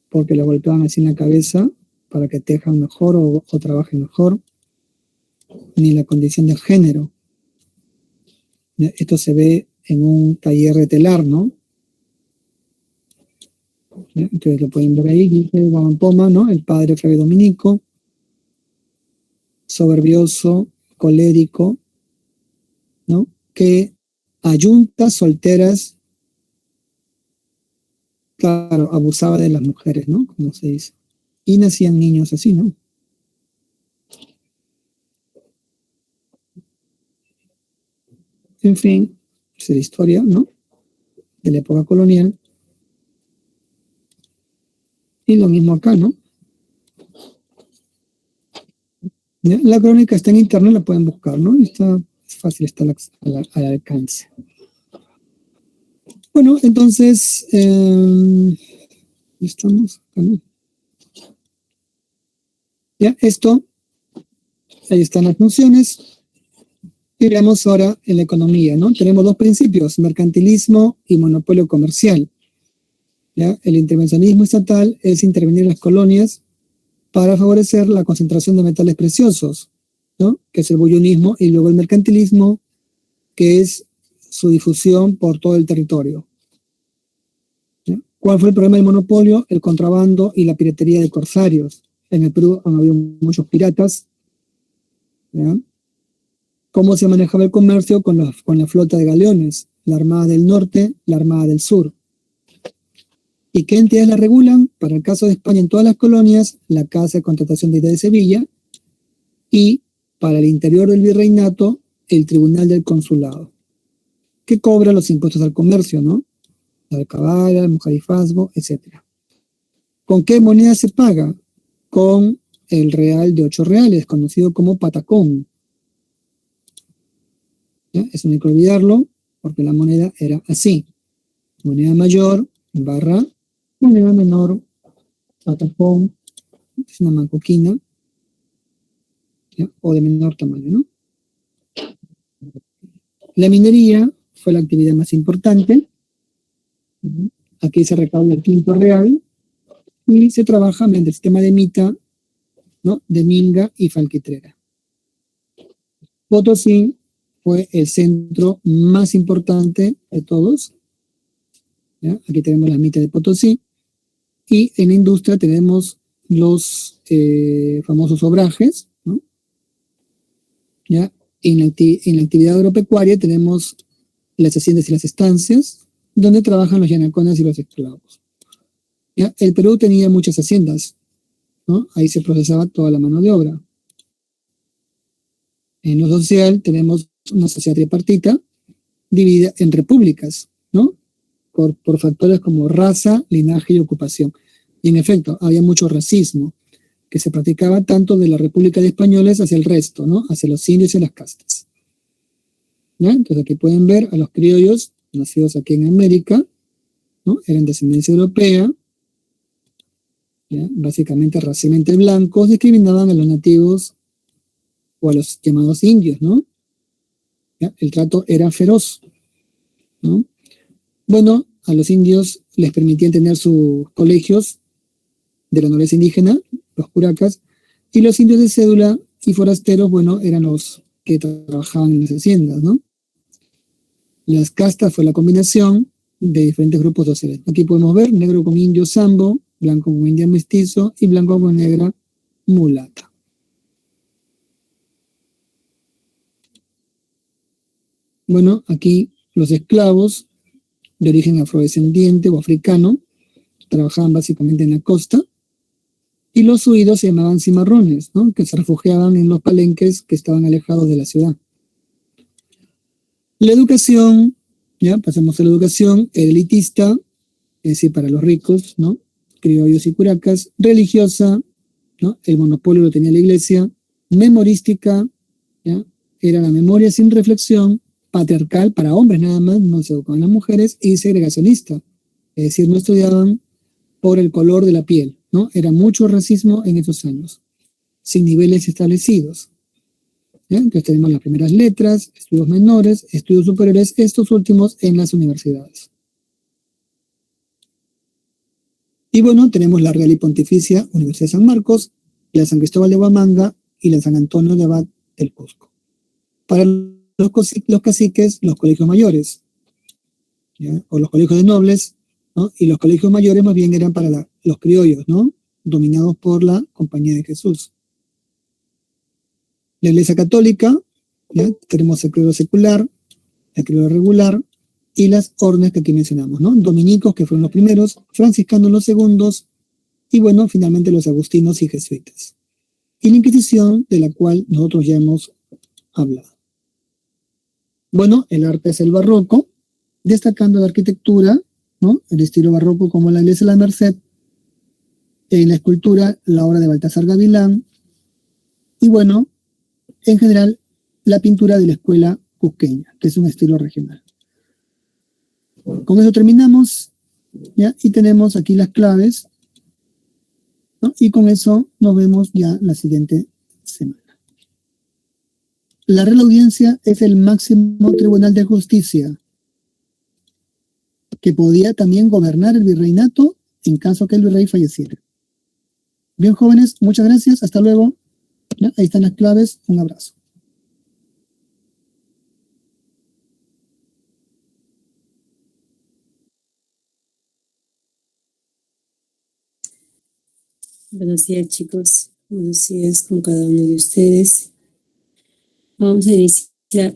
porque le golpeaban así en la cabeza para que tejan mejor o trabajen mejor, ni la condición de género. Esto se ve en un taller de telar, ¿no? Entonces lo pueden ver ahí, dice Wampoma, ¿no? El padre Fray Dominico, soberbioso, colérico, ¿no? Que ayuntas solteras, claro, abusaba de las mujeres, ¿no? Como se dice. Y nacían niños así, ¿no? En fin, es la historia, ¿no? De la época colonial. Y lo mismo acá, ¿no? La crónica está en internet, la pueden buscar, ¿no? Está fácil, está al alcance. Bueno, entonces, estamos acá, ¿no? Ya, esto, ahí están las funciones. Y veamos ahora en la economía, ¿no? Tenemos dos principios, mercantilismo y monopolio comercial. ¿Ya? El intervencionismo estatal es intervenir en las colonias para favorecer la concentración de metales preciosos, ¿no? Que es el bullonismo, y luego el mercantilismo, que es su difusión por todo el territorio. ¿Ya? ¿Cuál fue el problema del monopolio? El contrabando y la piratería de corsarios. En el Perú han habido muchos piratas. ¿Ya? ¿Cómo se manejaba el comercio con la flota de galeones? La Armada del Norte, la Armada del Sur. ¿Y qué entidades la regulan? Para el caso de España, en todas las colonias, la Casa de Contratación de Sevilla, y para el interior del virreinato, el Tribunal del Consulado, que cobra los impuestos al comercio, ¿no? La alcabala, el mujarifazgo, etc. ¿Con qué moneda se paga? Con el real de 8 reales, conocido como patacón. ¿Ya? Eso no hay que olvidarlo, porque la moneda era así. Moneda mayor, barra, moneda menor, patacón, es una mancoquina, ¿ya? O de menor tamaño, ¿no? La minería fue la actividad más importante. Aquí se recauda el quinto real y se trabaja mediante el sistema de mita, ¿no? De minga y falquitrera. Potosí fue el centro más importante de todos. ¿Ya? Aquí tenemos la mita de Potosí. Y en la industria tenemos los famosos obrajes, ¿no? ¿Ya? En la actividad agropecuaria tenemos las haciendas y las estancias, donde trabajan los yanaconas y los esclavos. ¿Ya? El Perú tenía muchas haciendas, ¿no? Ahí se procesaba toda la mano de obra. En lo social tenemos una sociedad tripartita dividida en repúblicas, ¿no? Por factores como raza, linaje y ocupación. Y en efecto, había mucho racismo que se practicaba tanto de la República de Españoles hacia el resto, ¿no? Hacia los indios y las castas. ¿Ya? Entonces aquí pueden ver a los criollos nacidos aquí en América, ¿no? Eran descendencia europea, ¿ya? Básicamente racialmente blancos, discriminaban a los nativos o a los llamados indios, ¿no? ¿Ya? El trato era feroz, ¿no? Bueno, a los indios les permitían tener sus colegios de la nobleza indígena, los curacas, y los indios de cédula y forasteros, bueno, eran los que trabajaban en las haciendas, ¿no? Las castas fue la combinación de diferentes grupos sociales. Aquí podemos ver negro con indio sambo, blanco con india mestizo y blanco con negra mulata. Bueno, aquí los esclavos de origen afrodescendiente o africano trabajaban básicamente en la costa, Y los huidos se llamaban cimarrones, ¿no? Que se refugiaban en los palenques que estaban alejados de la ciudad. La educación, ya pasamos a la educación, era elitista, es decir, para los ricos, ¿no? Criollos y curacas, religiosa, ¿no? El monopolio lo tenía la iglesia, memorística, ¿ya? Era la memoria sin reflexión, patriarcal para hombres nada más, no se educaban las mujeres, y segregacionista, es decir, no estudiaban por el color de la piel, ¿no? Era mucho racismo en esos años, sin niveles establecidos. ¿Ya? Entonces tenemos las primeras letras, estudios menores, estudios superiores, estos últimos en las universidades. Y bueno, tenemos la Real y Pontificia Universidad de San Marcos, la San Cristóbal de Huamanga y la San Antonio de Abad del Cusco. Para los caciques, los colegios mayores, ¿ya? O los colegios de nobles, ¿no? Y los colegios mayores más bien eran para los criollos, ¿no? Dominados por la Compañía de Jesús. La Iglesia Católica, ¿ya? Tenemos el clero secular, el clero regular y las órdenes que aquí mencionamos, ¿no? Dominicos, que fueron los primeros, franciscanos los segundos, y bueno, finalmente los agustinos y jesuitas. Y la Inquisición, de la cual nosotros ya hemos hablado. Bueno, el arte es el barroco, destacando la arquitectura, ¿no? El estilo barroco como la iglesia de la Merced, en la escultura, la obra de Baltasar Gavilán, y bueno, en general, la pintura de la escuela cusqueña, que es un estilo regional. Con eso terminamos, ¿ya? Y tenemos aquí las claves, ¿no? Y con eso nos vemos ya la siguiente semana. La Real Audiencia es el máximo tribunal de justicia que podía también gobernar el virreinato en caso que el virrey falleciera. Bien, jóvenes, muchas gracias, hasta luego. ¿Ya? Ahí están las claves, un abrazo. Buenos días, chicos. Buenos días con cada uno de ustedes. Vamos a iniciar